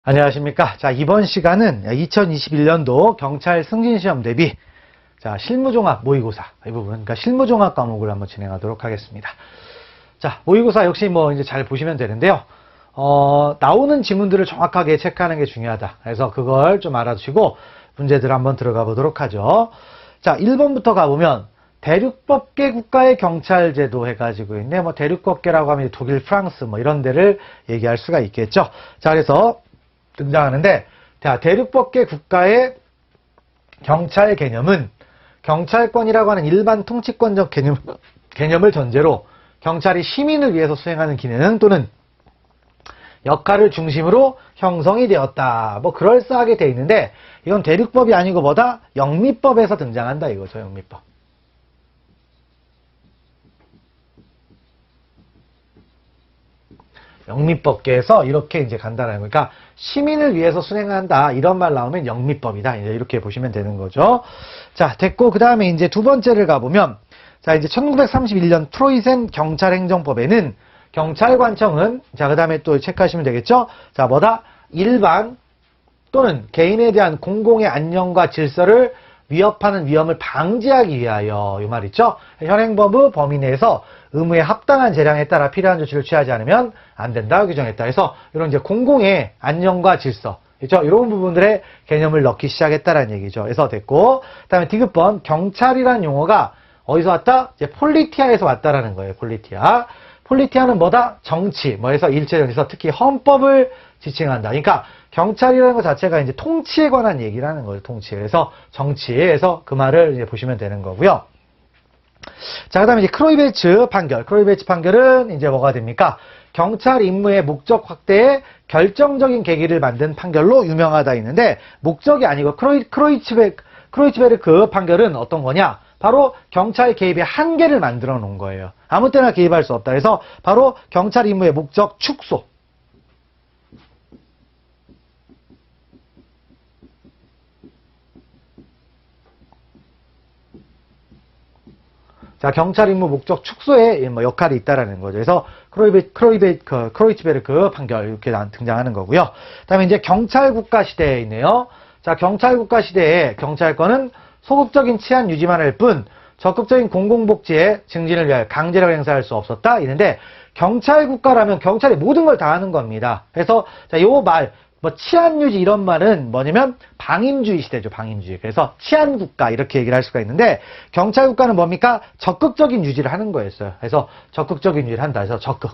안녕하십니까. 자, 이번 시간은 2021년도 경찰 승진시험 대비 실무종합 모의고사 이 부분, 그러니까 실무종합 과목을 한번 진행하도록 하겠습니다. 자, 모의고사 역시 이제 잘 보시면 되는데요. 나오는 지문들을 정확하게 체크하는 게 중요하다. 그래서 그걸 좀 알아두시고 문제들 한번 들어가 보도록 하죠. 자, 1번부터 가보면 대륙법계 국가의 경찰제도 해가지고 있네. 대륙법계라고 하면 독일, 프랑스 이런 데를 얘기할 수가 있겠죠. 자, 그래서 등장하는데, 대륙법계 국가의 경찰 개념은 경찰권이라고 하는 일반 통치권적 개념을 전제로 경찰이 시민을 위해서 수행하는 기능 또는 역할을 중심으로 형성이 되었다. 그럴싸하게 돼 있는데, 이건 대륙법이 아니고 영미법에서 등장한다 이거죠, 영미법. 영미법계에서 이렇게 간다는 거니까, 그러니까 시민을 위해서 수행한다 이런 말 나오면 영미법이다 이렇게 보시면 되는 거죠. 자, 됐고 그 다음에 두 번째를 가보면 이제 1931년 프로이센 경찰행정법에는 경찰관청은 그 다음에 또 체크하시면 되겠죠. 자, 일반 또는 개인에 대한 공공의 안녕과 질서를 위협하는 위험을 방지하기 위하여 이 말 있죠. 현행법의 범위 내에서 의무에 합당한 재량에 따라 필요한 조치를 취하지 않으면 안 된다 규정했다. 그래서 이런 공공의 안녕과 질서, 그렇죠? 이런 부분들의 개념을 넣기 시작했다라는 얘기죠. 그래서 됐고, 그다음에 디귿번 경찰이라는 용어가 어디서 왔다? 폴리티아에서 왔다라는 거예요. 폴리티아는 정치, 해서 일체적에서 특히 헌법을 지칭한다. 그러니까 경찰이라는 것 자체가 통치에 관한 얘기를 하는 거예요. 통치. 그래서 정치에서 그 말을 보시면 되는 거고요. 자, 그 다음에 크로이베츠 판결. 크로이베츠 판결은 뭐가 됩니까? 경찰 임무의 목적 확대에 결정적인 계기를 만든 판결로 유명하다 있는데, 목적이 아니고 크로이츠베르크 판결은 어떤 거냐? 바로 경찰 개입의 한계를 만들어 놓은 거예요. 아무 때나 개입할 수 없다. 그래서 바로 경찰 임무의 목적 축소. 자, 경찰 임무 목적 축소에 역할이 있다라는 거죠. 그래서 크로이츠베르크 판결 이렇게 등장하는 거고요. 그다음에 경찰 국가 시대에 있네요. 자, 경찰 국가 시대에 경찰권은 소극적인 치안 유지만 할 뿐 적극적인 공공복지의 증진을 위하여 강제력 행사할 수 없었다. 이는데 경찰 국가라면 경찰이 모든 걸 다 하는 겁니다. 그래서 요 말 치안 유지 이런 말은 뭐냐면 방임주의 시대죠, 방임주의. 그래서 치안 국가 이렇게 얘기를 할 수가 있는데, 경찰 국가는 뭡니까? 적극적인 유지를 하는 거였어요. 그래서 적극적인 유지를 한다. 그래서 적극.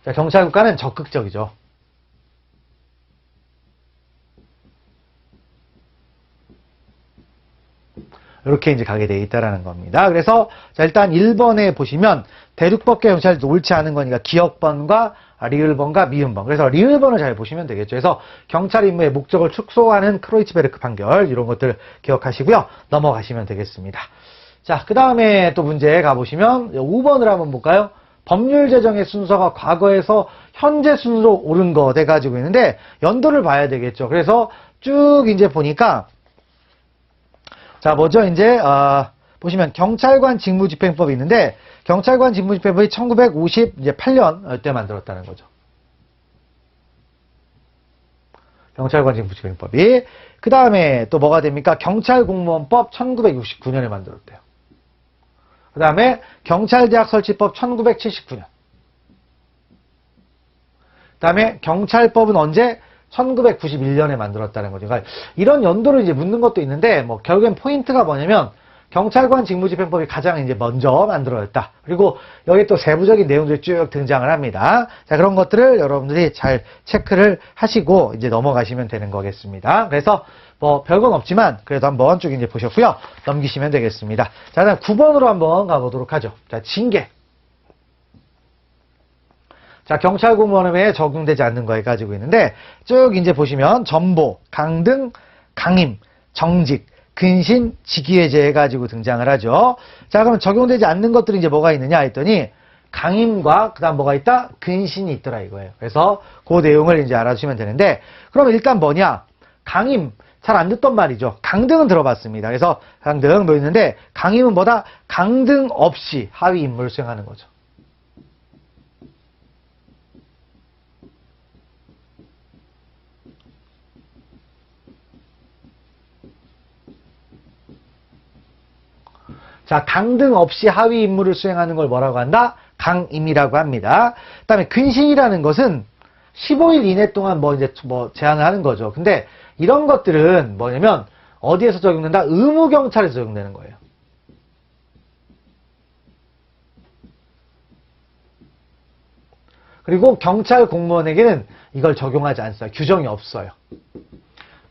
자, 경찰 국가는 적극적이죠. 이렇게 가게 돼 있다라는 겁니다. 그래서 일단 1번에 보시면 대륙법계 경찰이 옳지 않은 거니까 기역번과 리을번과 미음번. 그래서 리을번을 잘 보시면 되겠죠. 그래서 경찰 임무의 목적을 축소하는 크로이츠베르크 판결 이런 것들 기억하시고요. 넘어가시면 되겠습니다. 자, 그 다음에 또 문제 가보시면 5번을 한번 볼까요? 법률 제정의 순서가 과거에서 현재 순서로 옳은 거 돼가지고 있는데 연도를 봐야 되겠죠. 그래서 쭉 보니까 자, 보시면 경찰관 직무집행법이 있는데, 경찰관 직무집행법이 1958년 때 만들었다는 거죠. 경찰관 직무집행법이. 그 다음에 또 뭐가 됩니까? 경찰공무원법 1969년에 만들었대요. 그 다음에 경찰대학 설치법 1979년. 그 다음에 경찰법은 언제? 1991년에 만들었다는 거죠. 그러니까 이런 연도를 묻는 것도 있는데, 결국엔 포인트가 뭐냐면, 경찰관 직무집행법이 가장 먼저 만들어졌다. 그리고 여기 또 세부적인 내용들이 쭉 등장을 합니다. 자, 그런 것들을 여러분들이 잘 체크를 하시고 넘어가시면 되는 거겠습니다. 그래서 별건 없지만 그래도 한번 쭉 보셨고요. 넘기시면 되겠습니다. 자, 다음 9번으로 한번 가보도록 하죠. 자, 징계. 자, 경찰 공무원에 적용되지 않는 거 해가지고 있는데, 쭉 보시면 전보, 강등, 강임, 정직, 근신, 직위해제 해가지고 등장을 하죠. 자, 그럼 적용되지 않는 것들이 뭐가 있느냐 했더니, 강임과 그 다음 뭐가 있다? 근신이 있더라 이거예요. 그래서 그 내용을 알아주시면 되는데, 그럼 일단 뭐냐? 강임, 잘 안 듣던 말이죠. 강등은 들어봤습니다. 그래서 강등 있는데, 강임은 뭐다? 강등 없이 하위 임무를 수행하는 거죠. 자, 강등 없이 하위 임무를 수행하는 걸 뭐라고 한다? 강임이라고 합니다. 그다음에 근신이라는 것은 15일 이내 동안 제한을 하는 거죠. 근데 이런 것들은 뭐냐면 어디에서 적용된다? 의무경찰에서 적용되는 거예요. 그리고 경찰 공무원에게는 이걸 적용하지 않습니다. 규정이 없어요.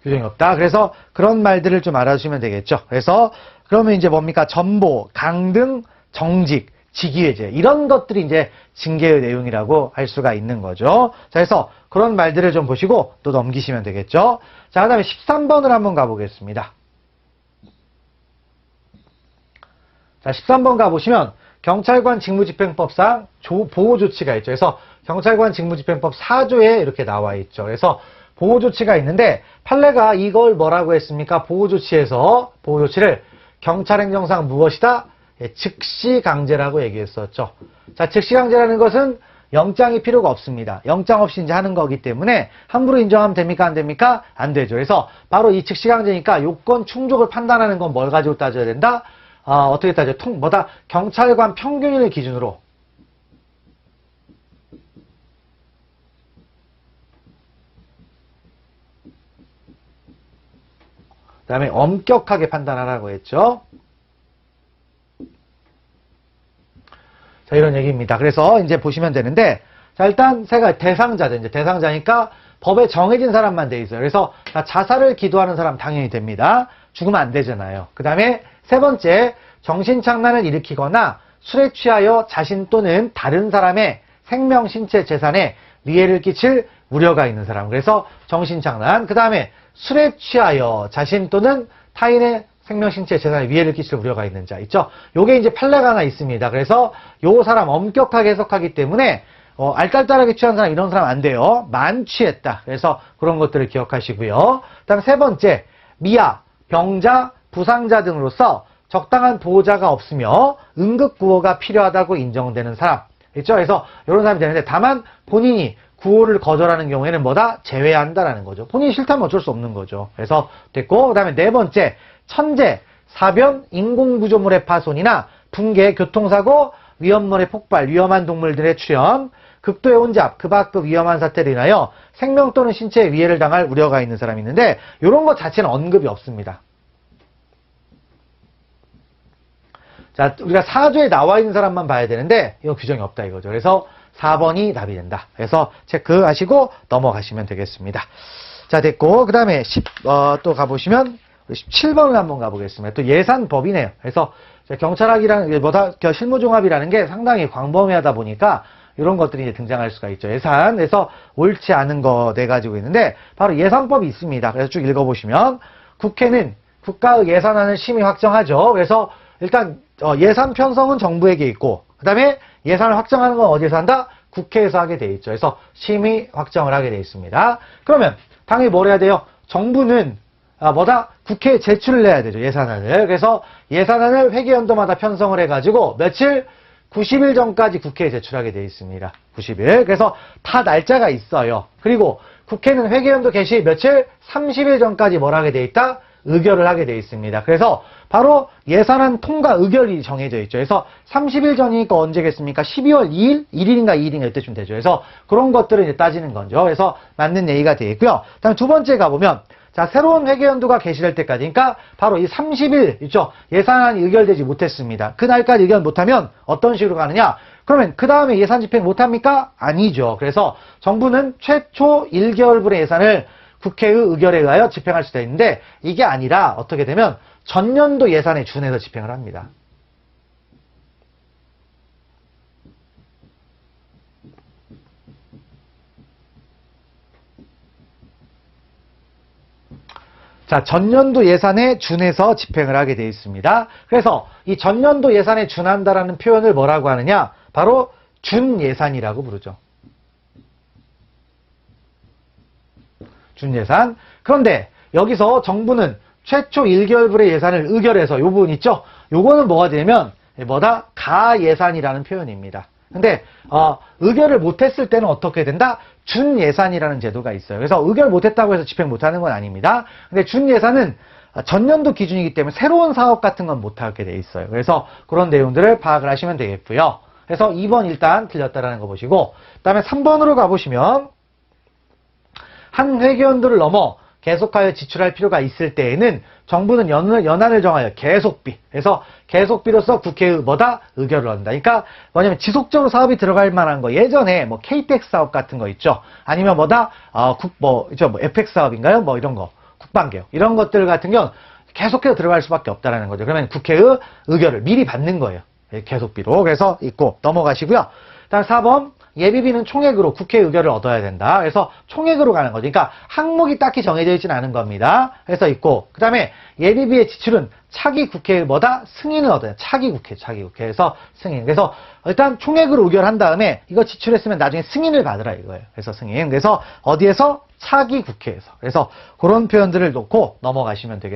규정이 없다. 그래서 그런 말들을 좀 알아주시면 되겠죠. 그래서 그러면 이제 뭡니까? 전보, 강등, 정직, 직위해제 이런 것들이 이제 징계의 내용이라고 할 수가 있는 거죠. 자, 그래서 그런 말들을 좀 보시고 또 넘기시면 되겠죠. 자, 그다음에 13번을 한번 가보겠습니다. 자, 13번 가보시면 경찰관 직무집행법상 보호조치가 있죠. 그래서 경찰관 직무집행법 4조에 이렇게 나와 있죠. 그래서 보호조치가 있는데 판례가 이걸 뭐라고 했습니까? 보호조치를 경찰행정상 무엇이다? 예, 즉시강제라고 얘기했었죠. 자, 즉시강제라는 것은 영장이 필요가 없습니다. 영장 없이 이제 하는 거기 때문에 함부로 인정하면 됩니까? 안 됩니까? 안 되죠. 그래서 바로 이 즉시강제니까 요건 충족을 판단하는 건 뭘 가지고 따져야 된다? 어떻게 따져? 경찰관 평균을 기준으로. 그 다음에 엄격하게 판단하라고 했죠. 자, 이런 얘기입니다. 그래서 이제 보시면 되는데, 자, 일단 대상자죠. 이제 대상자니까 법에 정해진 사람만 돼 있어요. 그래서 자살을 기도하는 사람 당연히 됩니다. 죽으면 안 되잖아요. 그 다음에 세 번째, 정신착란을 일으키거나 술에 취하여 자신 또는 다른 사람의 생명, 신체, 재산에 위해를 끼칠 우려가 있는 사람. 그래서 정신착란. 그 다음에 술에 취하여 자신 또는 타인의 생명, 신체, 재산에 위해를 끼칠 우려가 있는 자 있죠. 요게 이제 판례가 하나 있습니다. 그래서 요 사람 엄격하게 해석하기 때문에 알딸딸하게 취한 사람 이런 사람 안 돼요. 만취했다. 그래서 그런 것들을 기억하시고요. 그다음 세 번째, 미아, 병자, 부상자 등으로서 적당한 보호자가 없으며 응급구호가 필요하다고 인정되는 사람 있죠. 그래서 이런 사람이 되는데 다만 본인이 구호를 거절하는 경우에는 뭐다? 제외한다라는 거죠. 본인이 싫다면 어쩔 수 없는 거죠. 그래서 됐고, 그 다음에 네 번째, 천재, 사변, 인공구조물의 파손이나 붕괴, 교통사고, 위험물의 폭발, 위험한 동물들의 출현, 극도의 혼잡, 그밖의 위험한 사태로 인하여 생명 또는 신체에 위해를 당할 우려가 있는 사람이 있는데 이런 것 자체는 언급이 없습니다. 자, 우리가 4조에 나와 있는 사람만 봐야 되는데 이거 규정이 없다 이거죠. 그래서 4번이 답이 된다. 그래서 체크하시고 넘어가시면 되겠습니다. 자, 됐고 그 다음에 또 가보시면 17번을 한번 가보겠습니다. 또 예산법이네요. 그래서 경찰학이라는 실무종합이라는 게 상당히 광범위하다 보니까 이런 것들이 이제 등장할 수가 있죠. 예산. 그래서 옳지 않은 거 네 가지고 있는데 바로 예산법이 있습니다. 그래서 쭉 읽어보시면 국회는 국가의 예산안을 심의 확정하죠. 그래서 일단 예산 편성은 정부에게 있고 그 다음에 예산을 확정하는 건 어디에서 한다? 국회에서 하게 돼 있죠. 그래서 심의 확정을 하게 돼 있습니다. 그러면 당연히 뭘 해야 돼요? 정부는 국회에 제출을 해야 되죠. 예산안을. 그래서 예산안을 회계연도마다 편성을 해가지고 며칠? 90일 전까지 국회에 제출하게 되어 있습니다. 90일. 그래서 다 날짜가 있어요. 그리고 국회는 회계연도 개시 며칠? 30일 전까지 뭘 하게 되어 있다? 의결을 하게 되어 있습니다. 그래서 바로 예산안 통과 의결이 정해져 있죠. 그래서 30일 전이니까 언제겠습니까? 12월 2일? 1일인가 2일인가 이때쯤 되죠. 그래서 그런 것들을 이제 따지는 거죠. 그래서 맞는 얘기가 되어 있고요. 다음 두 번째 가보면 자, 새로운 회계연도가 개시될 때까지, 그러니까 바로 이 30일 있죠. 예산안이 의결되지 못했습니다. 그날까지 의결 못하면 어떤 식으로 가느냐? 그러면 그 다음에 예산 집행 못합니까? 아니죠. 그래서 정부는 최초 1개월분의 예산을 국회의 의결에 의하여 집행할 수도 있는데 이게 아니라 어떻게 되면 전년도 예산에 준해서 집행을 합니다. 자, 전년도 예산에 준해서 집행을 하게 되어 있습니다. 그래서 이 전년도 예산에 준한다라는 표현을 뭐라고 하느냐? 바로 준예산이라고 부르죠. 준예산. 그런데 여기서 정부는 최초 1개월분의 예산을 의결해서 요 부분 있죠? 요거는 뭐가 되냐면 가예산이라는 표현입니다. 근데 의결을 못했을 때는 어떻게 된다? 준예산이라는 제도가 있어요. 그래서 의결 못했다고 해서 집행 못하는 건 아닙니다. 근데 준예산은 전년도 기준이기 때문에 새로운 사업 같은 건 못하게 돼 있어요. 그래서 그런 내용들을 파악을 하시면 되겠고요. 그래서 2번 일단 틀렸다라는 거 보시고, 그 다음에 3번으로 가보시면, 한 회계연도를 넘어 계속하여 지출할 필요가 있을 때에는 정부는 연한을 정하여 계속비, 그래서 계속비로서 국회의 뭐다? 의결을 한다. 그러니까 뭐냐면 지속적으로 사업이 들어갈 만한 거, 예전에 뭐 KTX 사업 같은 거 있죠. 아니면 뭐다? FX 사업인가요? 뭐 이런 거, 국방개혁 이런 것들 같은 경우는 계속해서 들어갈 수밖에 없다라는 거죠. 그러면 국회의 의결을 미리 받는 거예요. 계속비로. 그래서 있고 넘어가시고요. 다음 4번. 예비비는 총액으로 국회 의결을 얻어야 된다. 그래서 총액으로 가는 거죠. 그러니까 항목이 딱히 정해져 있지는 않은 겁니다. 그래서 있고, 그 다음에 예비비의 지출은 차기 국회의 뭐다? 승인을 얻어야 돼. 차기 국회에서 승인. 그래서 일단 총액으로 의결한 다음에 이거 지출했으면 나중에 승인을 받으라 이거예요. 그래서 승인. 그래서 어디에서? 차기 국회에서. 그래서 그런 표현들을 놓고 넘어가시면 되겠습니다.